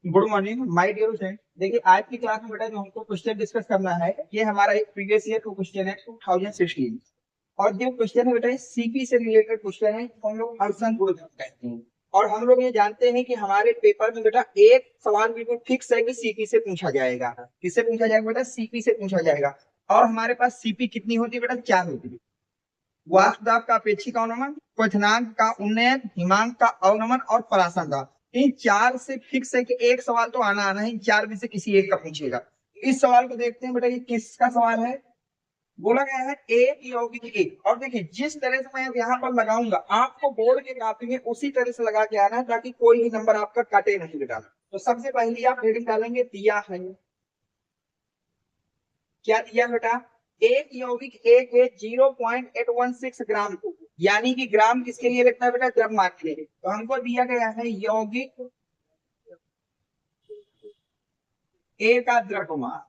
Good morning my dear student. देखिए आज की क्लास में बेटा जो हमको क्वेश्चन डिस्कस करना है, ये हमारा एक प्रीवियस ईयर का क्वेश्चन है 2016। और जो क्वेश्चन है बेटा सीपी से रिलेटेड क्वेश्चन है, हम लोग ऑप्शन ग्रुप कहते हैं। और हम लोग ये जानते हैं कि हमारे पेपर में बेटा एक सवाल बिल्कुल फिक्स है कि सीपी से पूछा जाएगा। किससे पूछा जाएगा बेटा? सीपी से पूछा जाएगा। और हमारे पास सीपी कितनी होती है बेटा? 4 होती है। वास्तुदाब का अपेक्षिक अवनमन, क्वथनांक का उन्नयन, हिमांक का अवनमन और परासर का। इन 4 से फिक्स है कि एक सवाल तो आना आना है, इन 4 में से किसी एक का पूछेगा। इस सवाल को देखते हैं बेटा, ये किसका सवाल है। बोला गया है एक यौगिक एक। और देखिए जिस तरह से मैं अब यहाँ पर लगाऊंगा, आपको बोर्ड के कापी में उसी तरह से लगा के आना है, ताकि कोई भी नंबर आपका कटे नहीं बेटा। तो सबसे पहले आप हेडिंग डालेंगे दिया है। क्या दिया बेटा? एक यौगिक एक है 0.816 ग्राम को, यानी कि ग्राम किसके लिए लगता है बेटा? द्रव्यमान के लिए। तो हमको दिया गया है यौगिक ए का द्रव्यमान।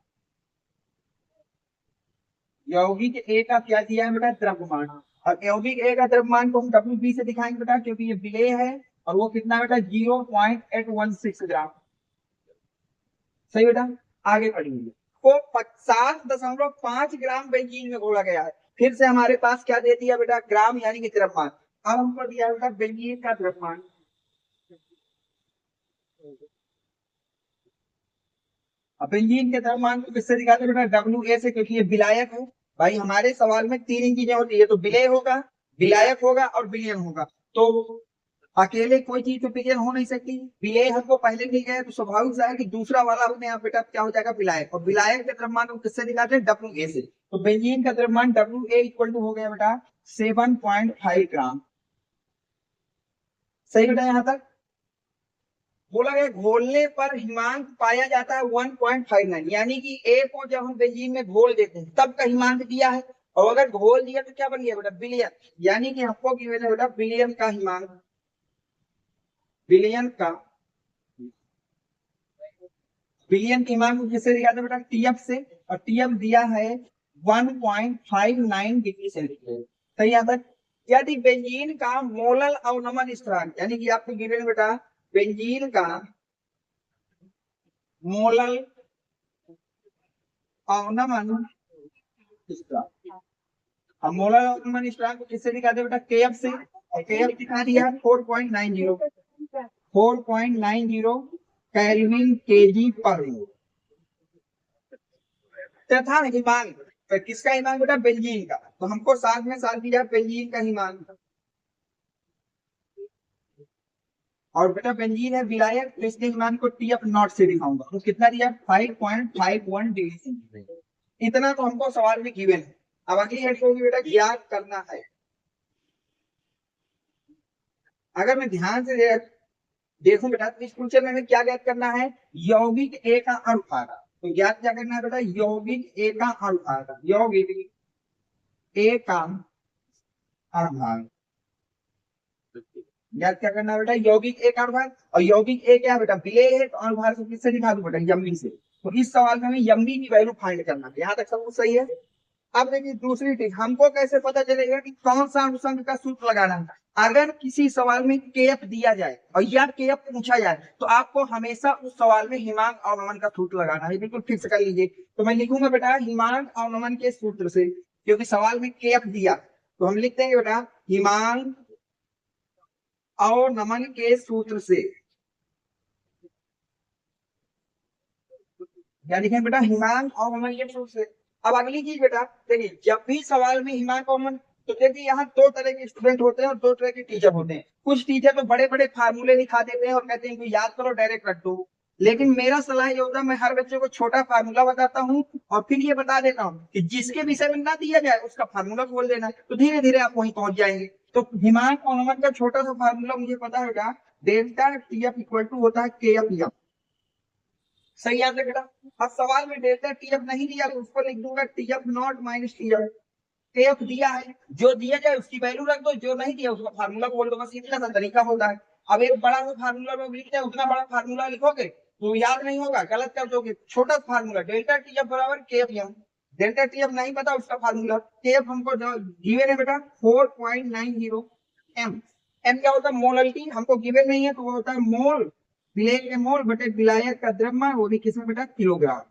यौगिक ए का क्या दिया है बेटा? द्रव्यमान। और यौगिक ए का द्रव्यमान को हम WB से दिखाएंगे बेटा, क्योंकि ये विलेय है। और वो कितना बेटा? 0.816 ग्राम। सही बेटा। आगे बढ़ेंगे। को 50.5 ग्राम बेंजीन में घोला गया है। फिर से हमारे पास क्या दे दिया बेटा? ग्राम, यानी कि द्रव्यमान। अब हमको दिया बेटा बेंजीन का द्रव्यमान। अब बेंजीन के द्रव्यमान को किससे दिखाते हैं बेटा? WA से, क्योंकि ये विलायक है। भाई हमारे सवाल में 3 ही चीजें होती है, तो विलेय होगा, विलायक होगा और विलयन होगा। तो अकेले कोई चीज तो विलयन हो नहीं सकती। विलेय हमको पहले मिल गया, तो स्वाभाविक सा है कि दूसरा वाला अपने आप बेटा क्या हो जाएगा? विलायक। और विलायक के द्रव्यमान को किससे दिखाते हैं? WA से। तो बेंजीन का द्रव्यमान WA इक्वल टू हो गया बेटा 7.5 ग्राम। सही बेटा यहाँ तक। बोला गया घोलने पर हिमांक पाया जाता है 1.59, यानी कि ए को जब हम बेंजीन में घोल देते हैं तब का हिमांक दिया है। और अगर घोल दिया तो क्या बन गया बेटा? बिलियन। यानी कि हमको गिवन है बेटा बिलियन का हिमांक। बिलियन का बिलियन की हिमांक किससे दिया था बेटा? TF से। और TF दिया है 1.59 डिग्री सेंटीग्रेड। सही आता है। यदि बेंजीन का मोलल अवनमन स्थिरांक, यानी कि आपको गिवन बेटा बेंजीन का मोलल अवनमन स्थिरांक। हम मोलर अवनमन स्थिरांक को किससे दिखाते बेटा? KF से। और KF दिखा दिया 4.90। 4.90 केल्विन केजी पर मोल। तथा हिमांक, तो किसका हिमांक बेटा? बेंजीन का। तो हमको साथ में साथ दिया बेंजीन का हिमांक। और बेटा बेंजीन है विलायक, तो इसके हिमांक को TF नॉट से दिखाऊंगा। तो कितना दिया? 5.51 डिग्री सेंटीग्रेड। इतना तो हमको सवाल में गिवन है। अब अगली हेड को बेटा ज्ञात करना है। अगर मैं ध्यान से देखो बेटा, तो इस क्वेश्चन में हमें क्या ज्ञात करना है? यौगिक ए का अनुपात। तो ज्ञात क्या करना है बेटा? यौगिक ए का अनुपात। यौगिक ए का अनुपात ज्ञात क्या करना है बेटा? यौगिक ए का अनुपात। और यौगिक ए क्या बेटा? विलेय है, तो अनुपात को किससे दिखा दूं बेटा? यम्बी से। तो इस सवाल में हमें यम्बी की वैल्यू फाइंड करना है। यहाँ तक सब कुछ सही है। अब देखिए दूसरी ट्रिक, हमको कैसे पता चलेगा कि कौन सा अनुसंग का सूत्र लगाना है। अगर किसी सवाल में केएफ दिया जाए और या केएफ पूछा जाए, तो आपको हमेशा उस सवाल में हिमांक अवनमन का सूत्र लगाना है। बिल्कुल फिक्स कर लीजिए। तो मैं लिखूंगा बेटा हिमांक अवनमन के सूत्र से, क्योंकि सवाल में केएफ दिया। तो हम लिख देंगे बेटा हिमांक अवनमन के सूत्र से। क्या लिखें बेटा? हिमांक अवनमन के सूत्र से। अब अगली चीज बेटा देखिए, जब भी सवाल में हिमांक अवनमन, तो देखिए यहाँ 2 तरह के स्टूडेंट होते हैं और 2 तरह के टीचर होते हैं। कुछ टीचर तो बड़े बड़े फार्मूले लिखा देते हैं और कहते हैं कि याद करो डायरेक्ट रख दो। लेकिन मेरा सलाह ये होता है, मैं हर बच्चे को छोटा फार्मूला बताता हूँ और फिर ये बता देता हूँ कि जिसके विषय में ना दिया जाए उसका फार्मूला बोल देना, तो धीरे धीरे आप वहीं पहुंच जाएंगे। तो हिमांक अवनमन का छोटा सा फार्मूला मुझे पता है बेटा, डेल्टा TF इक्वल टू होता है KF। सही याद है बेटा। अब सवाल में डेल्टा TF नहीं दिया तो उसको लिख दूंगा TF not minus TF। TF दिया है, जो दिया जाए उसकी वैल्यू रख दो, जो नहीं दिया उसका फार्मूला बोल दो। बस इतना सा तरीका होता है। अब एक बड़ा सा फार्मूला लोग लिखते हैं, उतना बड़ा फार्मूला लिखोगे तो याद नहीं होगा, गलत कर दोगे। छोटा फार्मूला डेल्टा TF बराबर KF। डेल्टा TF नहीं पता उसका फार्मूला। KF हमको गिवन है बेटा 4.90 M। M क्या होता है? मोलरिटी। हमको गिवन नहीं है, तो वो होता है मोल विलेय के मोल बटे विलायक का द्रव्यमान, वो भी किसमें बेटा, किलोग्राम।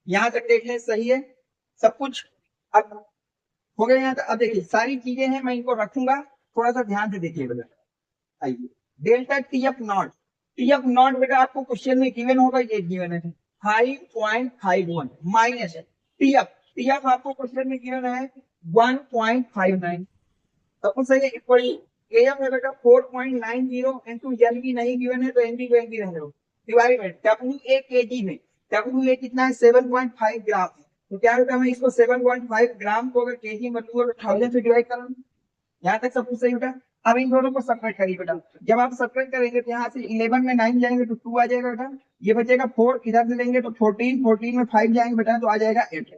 यहां तक देख ले, सही है सब कुछ। अब हो गया यहाँ तक। अब देखिए सारी चीजें हैं, मैं इनको रखूंगा, थोड़ा सा ध्यान से देखिए बेटा। आइए, delta T F not. T F not बेटा आपको क्वेश्चन में गिवन होगा, ये गिवन है 5.51 minus T F. T F आपको क्वेश्चन में गिवन है 1.59। तो कुछ सही है, इक्वल ए एफ है बेटा 4.90 इंटू एन बी नहीं गिवन है तो एन बी को एन बी रहने दो, डिवाइड बाय डब्ल्यू ए के जी में। डब्ल्यू ए कितना है, 7.5 ग्राम। तो क्या होगा, मैं इसको 7.5 ग्राम को अगर केजी में लूंगा तो 1000 से डिवाइड करूंगा। यहाँ तक सब कुछ सही बेटा। अब इन दोनों को सब्ट्रैक्ट करिए बेटा। जब आप सब्ट्रैक्ट करेंगे तो यहाँ से 11 में 9 जाएंगे तो 2 आ जाएगा बेटा, ये बचेगा 4, इधर से लेंगे तो 14, 14 में 5 जाएंगे बेटा तो आ जाएगा 8।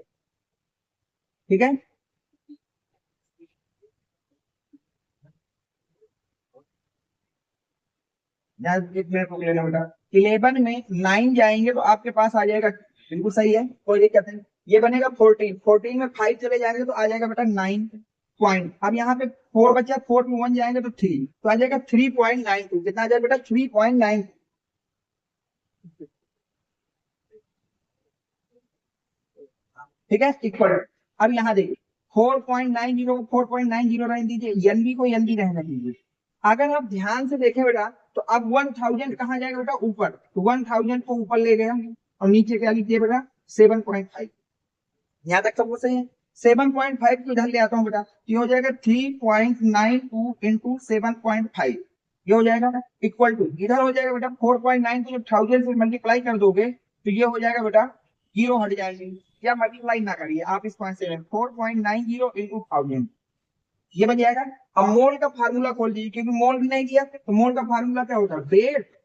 ठीक है, मेरे को लेना बेटा। 11 में 9 जाएंगे तो आपके पास आ जाएगा, बिल्कुल सही है, कोई दिक्कत नहीं। ये बनेगा 14, 14 में 5 चले जाएंगे तो आ जाएगा बेटा 9 पॉइंट। अब यहाँ पे 4 बचा, 4 में 1 जाएंगे तो 3, तो आ जाएगा 3.92। कितना आ जाएगा बेटा, 3.9। ठीक है, इक्वल। अब यहाँ देखिए 4.90 को 4.90 रहने दीजिए, एनबी को एनबी रहने दीजिए। अगर आप ध्यान से देखें बेटा तो अब 1000 कहाँ जाएगा बेटा, ऊपर, तो 1000 को ऊपर ले गया और नीचे क्या लिख दिया बेटा, 7.5। यहाँ तक सबको सही है। 7.5 को इधर ले आता हूँ बेटा, ये हो जाएगा 3.92 इंटू 7.5, ये हो जाएगा इक्वल टू, इधर हो जाएगा बेटा 4.9 को 1000 से मल्टीप्लाई कर दोगे तो ये हो जाएगा बेटा, जीरो हट जाएंगे, या मल्टीप्लाई ना करिए आप इस पॉइंट से, 4.90 इंटू 1000, ये बन जाएगा। अब मोल का फार्मूला खोल दीजिए, क्योंकि मोल भी नहीं दिया तो मोल का फार्मूला क्या होता है, वेट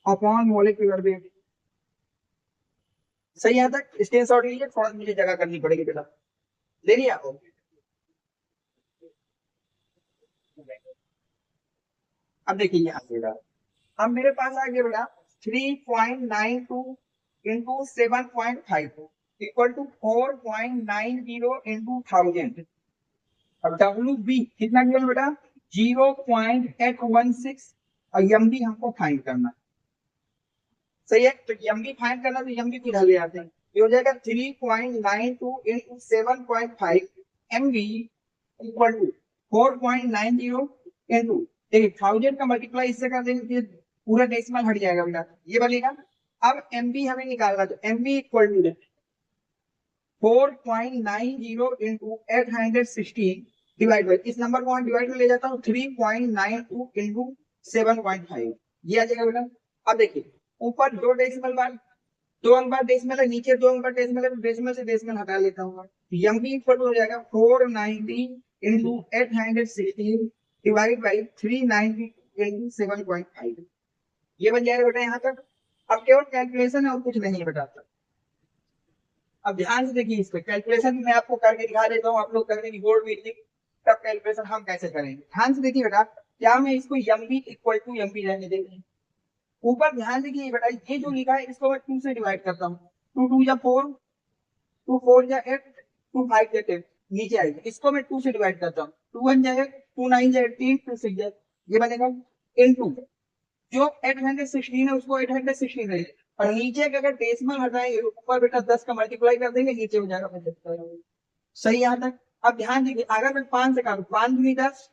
अपॉन मॉलिक्यूलर वेट। सही यहाँ तक स्क्रीनशॉट लीजिए, थोड़ा मुझे जगह करनी पड़ेगी बेटा, ले लिया। अब देखिए यहाँ से बेटा, अब मेरे पास आ गया बेटा 3.92 इंटू 7.5 इक्वल टू 4.90 इंटू 1000। अब डब्ल्यू बी कितना गिवन बेटा, 0.816, और एम बी हमको फाइंड करना। सही है, तो एम बी फाइंड करना तो एम बी को इधर ले आते हैं, ये हो जाएगा 3.92 into 7.5 M B equal to 4.90 into, देखिए 1000 का मल्टीप्लाई इससे कर देंगे तो ये पूरा डेसिमल हट जाएगा बेटा, ये बनेगा। अब एम बी हमें निकालना, तो M B equal to 4.90 into 816 divide by, इस नंबर को डिवाइड में ले जाता हूँ, 3.92 इंटू 7.5, ये आ जाएगा बेटा। अब देखिए ऊपर 2 डेसिमल बार, 2 अंक बार डेसिमल है, नीचे 2 अंक बार डेसिमल है, तो डेसिमल से डेसिमल हटा लेता हूँ। एम बी इक्वल हो जाएगा 490 इंटू 816 डिवाइड बाई 390 इंटू 7.5, ये बन जाएगा बेटा यहाँ तक। अब केवल कैलकुलेशन है और कुछ नहीं है बेटा। अब ध्यान से देखिए, इस पे कैलकुलेशन मैं आपको करके दिखा देता हूँ, आप लोग करके रिपोर्ट में लिख, तब कैलकुलेशन हम कैसे करेंगे। ध्यान से देखिए बेटा, क्या मैं इसको M B equal to M B रहने देंगे, ऊपर ध्यान देखिए बेटा, ये जो लिखा है इसको मैं 2 से डिवाइड करता हूँ, 2 2 या 4, 2 4 या 8, 2 5 या 10, नीचे आएगा, इसको मैं 2 से डिवाइड करता हूँ, 2 1 जाए 2 9 जाए 3 2 6 जाए, ये बनेगा इनटू जो 816 है उसको 816 है, और नीचे का अगर डेसिमल हटाएंगे ऊपर बेटा 10 का मल्टीप्लाई कर देंगे, नीचे हो जाएगा 75। सही यहाँ तक। अब ध्यान दीजिए, अगर मैं 5 से काटू, 5 दूनी 10,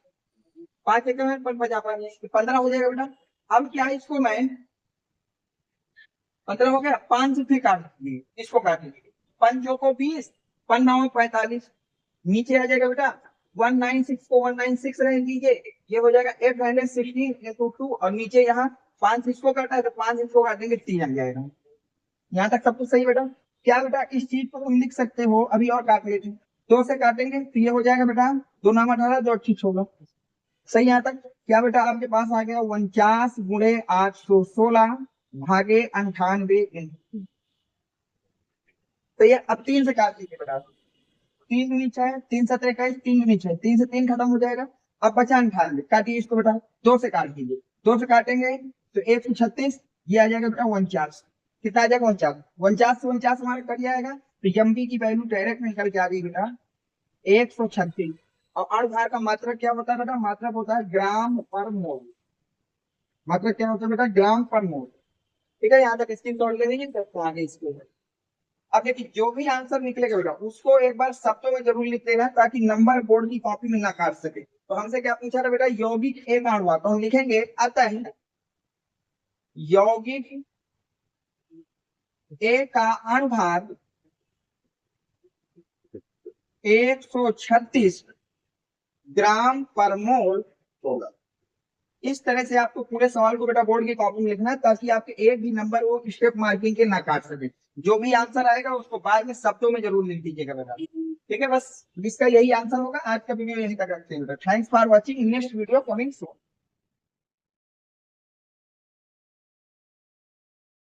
5 एक में बचा पाएंगे 15 हो जाएगा बेटा। अब क्या है, इसको मैं 15 हो गया, 5 से फिर काट दीजिए, इसको काट लीजिए, 5 को 20, 5 45, नीचे आ जाएगा बेटा 196 को 196 रह दीजिए, ये हो जाएगा 816 इंटू 2, और नीचे यहाँ 5 इसको काटा है तो 5 इसको काटेंगे 3 आ जाएगा। यहाँ तक सब कुछ सही बेटा। क्या बेटा इस चीज को तुम लिख सकते हो, अभी और काट लेते हैं, 2 से काटेंगे तो ये हो जाएगा बेटा 2 नाम 18, 2 अच्छी होगा। सही यहाँ तक। क्या बेटा आपके पास आ गया 49 गुणे 816 भागे 98। तो ये अब 3 से काट लीजिए बेटा, 3 दूनी 6, 3 7 21, 3 दूनी 6, 3 से 3 खत्म हो जाएगा। अब बचा 98, काटिए इसको बेटा, 2 से काट दीजिए, 2 से काटेंगे तो 136, ये आ जाएगा बेटा 49, कितना आ जाएगा 49, 49 से 49 हमारा कट जाएगा, तो एमबी की वैल्यू डायरेक्ट निकल के आ गई बेटा 136। और अणुभार का मात्रक क्या होता है बेटा, मात्रक होता है ग्राम पर मोल। मात्रा क्या होता है बेटा, ग्राम पर मोल। ठीक है, यहाँ तक स्क्रीन शॉट ले लीजिए, तो आगे इसको। अब देखिए जो भी आंसर निकलेगा बेटा उसको एक बार शब्दों में जरूर लिख देना, ताकि नंबर बोर्ड की कॉपी में ना काट सके। तो हमसे क्या पूछा था बेटा, यौगिक ए का अणुभार, तो हम लिखेंगे अतः यौगिक ए का अणुभार 136 ग्राम पर मोल होगा। इस तरह से आपको पूरे सवाल को बेटा बोर्ड की कॉपी में लिखना है, ताकि आपके एक भी नंबर वो स्टेप मार्किंग के ना काट सके। जो भी आंसर आएगा उसको बाद में शब्दों में जरूर लिख दीजिएगा बेटा। ठीक है, बस इसका यही आंसर होगा। आज का वीडियो यहीं तक रखते हैं बेटा। Thanks for watching, next video coming soon.